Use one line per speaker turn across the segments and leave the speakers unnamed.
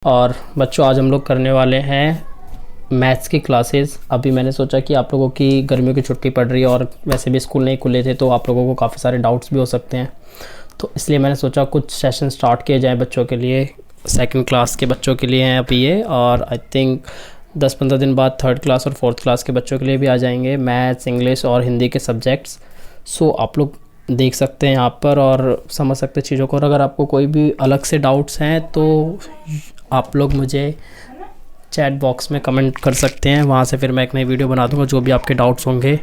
और बच्चों आज हम लोग करने वाले हैं मैथ्स की क्लासेस। अभी मैंने सोचा कि आप लोगों की गर्मियों की छुट्टी पड़ रही है और वैसे भी स्कूल नहीं खुले थे तो आप लोगों को काफ़ी सारे डाउट्स भी हो सकते हैं, तो इसलिए मैंने सोचा कुछ सेशन स्टार्ट किए जाएँ बच्चों के लिए। सेकंड क्लास के बच्चों के लिए हैं अभी ये, और आई थिंक 10-15 दिन बाद थर्ड क्लास और फोर्थ क्लास के बच्चों के लिए भी आ जाएंगे मैथ्स, इंग्लिश और हिंदी के सब्जेक्ट्स। सो आप लोग देख सकते हैं यहाँ पर और समझ सकते हैं चीज़ों को। और अगर आपको कोई भी अलग से डाउट्स हैं तो आप लोग मुझे चैट बॉक्स में कमेंट कर सकते हैं, वहाँ से फिर मैं एक नई वीडियो बना दूँगा जो भी आपके डाउट्स होंगे।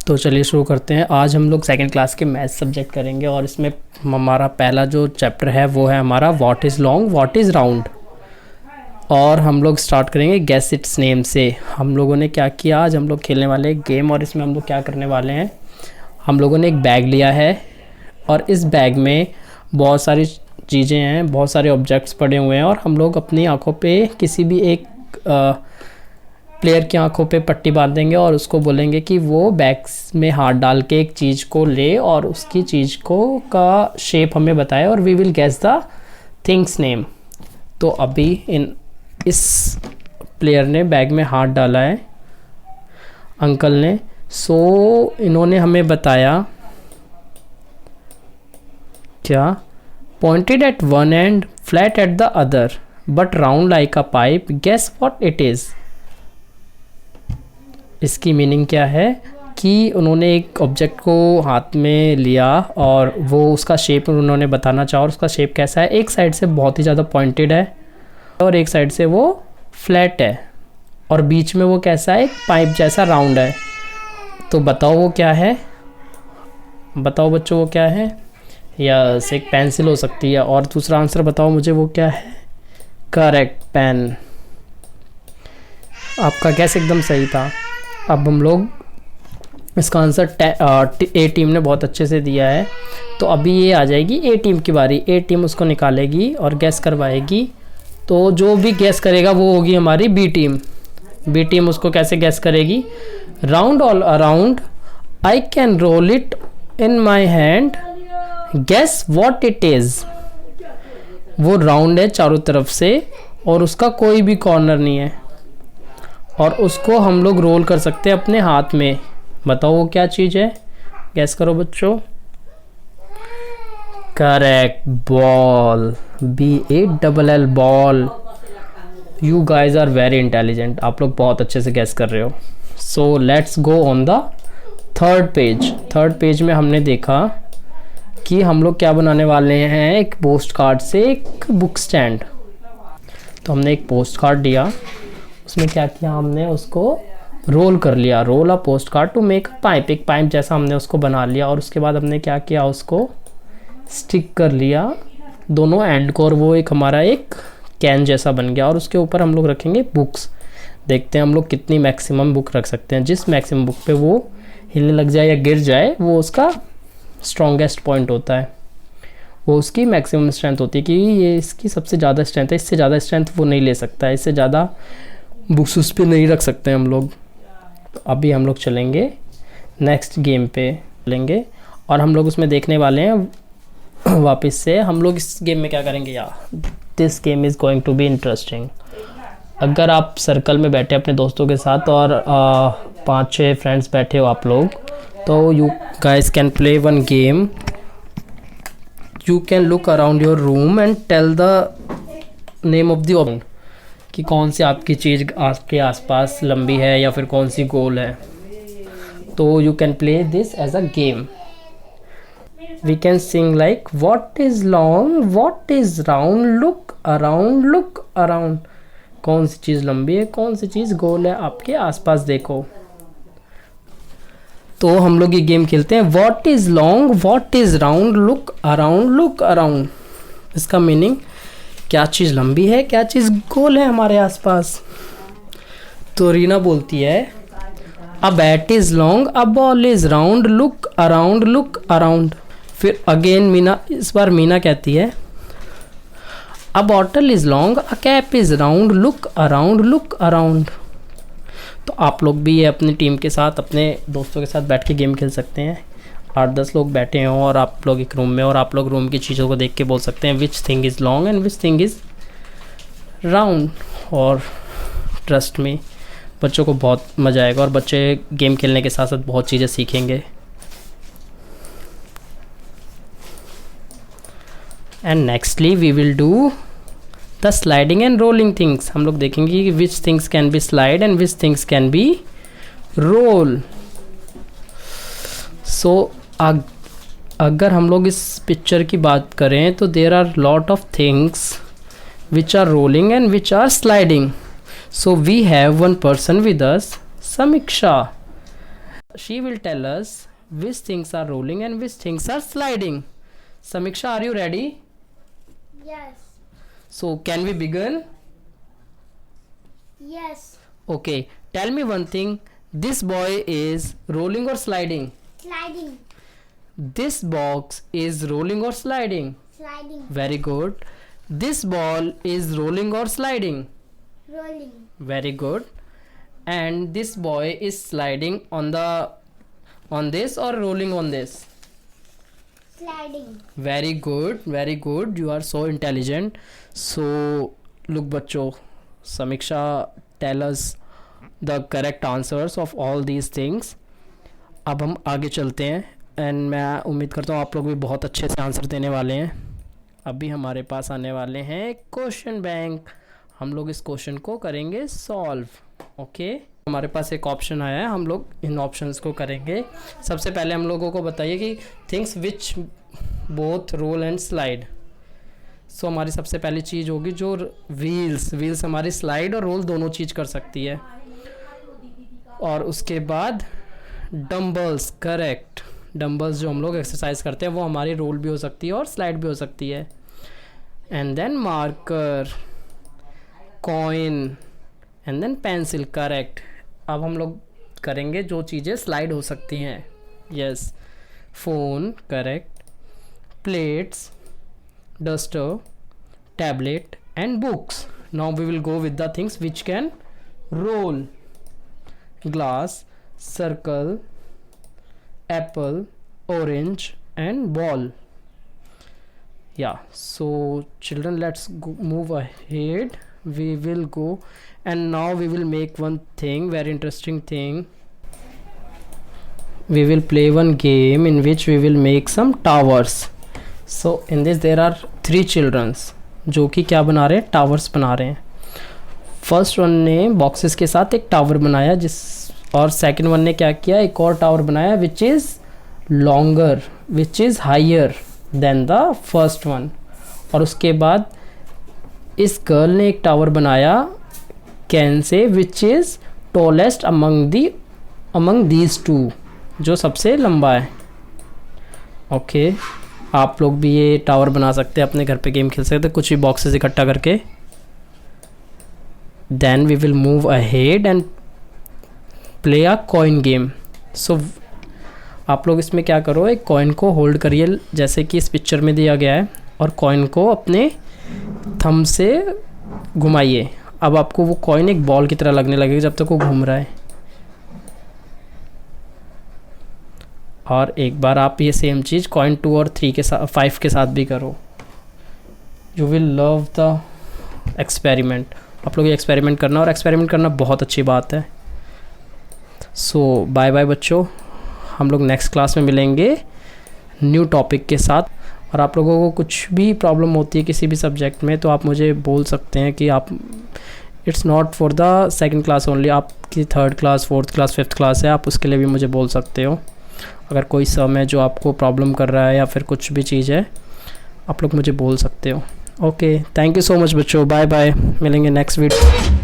तो चलिए शुरू करते हैं। आज हम लोग सेकंड क्लास के मैथ्स सब्जेक्ट करेंगे और इसमें हमारा पहला जो चैप्टर है वो है हमारा what is long what is round. और हम लोग स्टार्ट करेंगे गेस इट्स नेम से। हम लोगों ने क्या किया, आज हम लोग खेलने वाले एक गेम, और इसमें हम लोग क्या करने वाले हैं, हम लोगों ने एक बैग लिया है और इस बैग में बहुत सारी चीज़ें हैं, बहुत सारे ऑब्जेक्ट्स पड़े हुए हैं, और हम लोग अपनी आंखों पे किसी भी एक प्लेयर की आंखों पे पट्टी बांध देंगे और उसको बोलेंगे कि वो बैग में हाथ डाल के एक चीज़ को ले और उसकी चीज़ को का शेप हमें बताए और we will guess the things name. तो अभी इस प्लेयर ने बैग में हाथ डाला है, अंकल ने। सो इन्होंने हमें बताया क्या, pointed at one and flat at the other but round like a pipe, guess what it is. इसकी मीनिंग क्या है कि उन्होंने एक ऑब्जेक्ट को हाथ में लिया और वो उसका शेप उन्होंने बताना चाहा, और उसका शेप कैसा है, एक साइड से बहुत ही ज़्यादा पॉइंटेड है और एक साइड से वो फ्लैट है और बीच में वो कैसा है, एक पाइप जैसा राउंड है। तो बताओ वो क्या है, बताओ बच्चों वो क्या है। या एक पेंसिल हो सकती है, और दूसरा आंसर बताओ मुझे वो क्या है। Correct, pen. आपका गैस एकदम सही था। अब हम लोग इसका आंसर ए टीम ने बहुत अच्छे से दिया है, तो अभी ये आ जाएगी ए टीम की बारी। ए टीम उसको निकालेगी और गैस करवाएगी, तो जो भी गैस करेगा वो होगी हमारी बी टीम। बी टीम उसको कैसे गैस करेगी, round all around I can roll it in my hand, guess what it is. वो राउंड है चारों तरफ से और उसका कोई भी कॉर्नर नहीं है और उसको हम लोग रोल कर सकते हैं अपने हाथ में। बताओ वो क्या चीज़ है, गैस करो बच्चों। Correct, ball, BALL ball. You guys are very intelligent, आप लोग बहुत अच्छे से गैस कर रहे हो। So let's go on the third page. Third page में हमने देखा कि हम लोग क्या बनाने वाले हैं, एक पोस्ट कार्ड से एक बुक स्टैंड। तो हमने एक पोस्ट कार्ड लिया, उसमें क्या किया, हमने उसको रोल कर लिया, roll a post card to make a pipe. एक पाइप जैसा हमने उसको बना लिया और उसके बाद हमने क्या किया, उसको स्टिक कर लिया दोनों एंड को, और वो एक हमारा एक कैन जैसा बन गया। और उसके ऊपर हम लोग रखेंगे बुक्स। देखते हैं हम लोग कितनी मैक्सिमम बुक रख सकते हैं। जिस मैक्सिमम बुक पे वो हिलने लग जाए या गिर जाए वो उसका स्ट्रॉन्गेस्ट पॉइंट होता है, वो उसकी मैक्सिमम स्ट्रेंथ होती है कि ये इसकी सबसे ज़्यादा स्ट्रेंथ है, इससे ज़्यादा स्ट्रेंथ वो नहीं ले सकता है, इससे ज़्यादा बुक्स उस पर नहीं रख सकते हैं हम लोग। तो अभी हम लोग चलेंगे नेक्स्ट गेम पे चलेंगे और हम लोग उसमें देखने वाले हैं वापस से। हम लोग इस गेम में क्या करेंगे, यार this game is going to be interesting. अगर आप सर्कल में बैठे अपने दोस्तों के साथ और 5-6 फ्रेंड्स बैठे हो आप लोग, तो you guys can play one game. You can look around your room and tell the name of the object, कि कौन सी आपकी चीज़ आपके आसपास लंबी है या फिर कौन सी गोल है। तो you can play this as a game. We can sing like what is long what is round, look around. कौन सी चीज़ लंबी है, कौन सी चीज़ गोल है, आपके आसपास देखो। तो हम लोग ये गेम खेलते हैं, what is long what is round, look around. इसका मीनिंग क्या चीज़ लंबी है, क्या चीज़ गोल है हमारे आसपास। तो रीना बोलती है, a bat is long a ball is round, look around. फिर अगेन मीना, इस बार मीना कहती है, अ bottle is long a cap is round, look around. तो आप लोग भी ये अपनी टीम के साथ, अपने दोस्तों के साथ बैठ के गेम खेल सकते हैं। 8-10 लोग बैठे हों और आप लोग एक रूम में, और आप लोग रूम की चीज़ों को देख के बोल सकते हैं which thing is long and which thing is round. और ट्रस्ट मी, बच्चों को बहुत मज़ा आएगा और बच्चे गेम खेलने के साथ साथ बहुत चीज़ें सीखेंगे। And nextly we will do the sliding and rolling things. हम लोग देखेंगे कि which things can be slide and which things can be roll. So अगर हम लोग इस पिक्चर की बात करें तो there are lot of things which are rolling and which are sliding. So we have one person with us, Samiksha. She will tell us which things are rolling and which things are sliding. Samiksha, are you ready?
Yes.
So can we begin?
Yes.
Okay, tell me one thing. This boy is rolling or sliding?
Sliding.
This box is rolling or sliding?
Sliding.
Very good. This ball is rolling or sliding?
Rolling.
Very good. And this boy is sliding on this or rolling on this?
Sliding.
Very good, very good. You are so intelligent. So look बच्चों, Samiksha tell us the correct answers of all these things. अब हम आगे चलते हैं and मैं उम्मीद करता हूँ आप लोग भी बहुत अच्छे से आंसर देने वाले हैं. अभी हमारे पास आने वाले हैं क्वेश्चन बैंक. हम लोग इस क्वेश्चन को करेंगे सॉल्व. ओके, हमारे पास एक ऑप्शन आया है, हम लोग इन ऑप्शंस को करेंगे. सबसे पहले हम लोगों को बताइए कि things which both roll and slide. So हमारी सबसे पहली चीज़ होगी जो व्हील्स हमारी स्लाइड और रोल दोनों चीज़ कर सकती है. और उसके बाद डम्बल्स, करेक्ट. डम्बल्स जो हम लोग एक्सरसाइज करते हैं वो हमारी रोल भी हो सकती है और स्लाइड भी हो सकती है. And then marker, coin and then pencil, correct. अब हम लोग करेंगे जो चीज़ें स्लाइड हो सकती हैं. Yes, phone, correct. Plates, duster, tablet and books. Now we will go with the things which can roll. Glass, circle, apple, orange and ball. Yeah, so children, let's move ahead. We will go and now we will make one thing, very interesting thing. We will play one game in which we will make some towers. So in this there are 3 children जो कि क्या बना रहे हैं, towers बना रहे हैं. First one ने बॉक्सेस के साथ एक टावर बनाया और सेकंड वन ने क्या किया, एक और टावर बनाया which is longer, which is higher than the first one. और उसके बाद इस गर्ल ने एक टावर बनाया can say which is tallest among these two, जो सबसे लंबा है. ओके, आप लोग भी ये टावर बना सकते हैं, अपने घर पे गेम खेल सकते हैं कुछ भी बॉक्सेस इकट्ठा करके. Then we will move ahead and play a coin game. So आप लोग इसमें क्या करो, एक कॉइन को होल्ड करिए जैसे कि इस पिक्चर में दिया गया है और कॉइन को अपने थंब से घुमाइए. अब आपको वो कॉइन एक बॉल की तरह लगने लगेगा जब तक वो घूम रहा है. और एक बार आप ये सेम चीज़ कॉइन 2 और 3 के साथ 5 के साथ भी करो. You will love the experiment. आप लोग ये एक्सपेरिमेंट करना, और एक्सपेरिमेंट करना बहुत अच्छी बात है. सो बाय बाय बच्चों, हम लोग नेक्स्ट क्लास में मिलेंगे न्यू टॉपिक के साथ. और आप लोगों को कुछ भी प्रॉब्लम होती है किसी भी सब्जेक्ट में तो आप मुझे बोल सकते हैं कि आप, it's not for the second class only, आपकी 3rd class 4th class 5th class है, आप उसके लिए भी मुझे बोल सकते हो. अगर कोई सम है जो आपको प्रॉब्लम कर रहा है या फिर कुछ भी चीज़ है आप लोग मुझे बोल सकते हो. Okay, thank you so much बच्चों, बाय बाय, मिलेंगे नेक्स्ट वीडियो.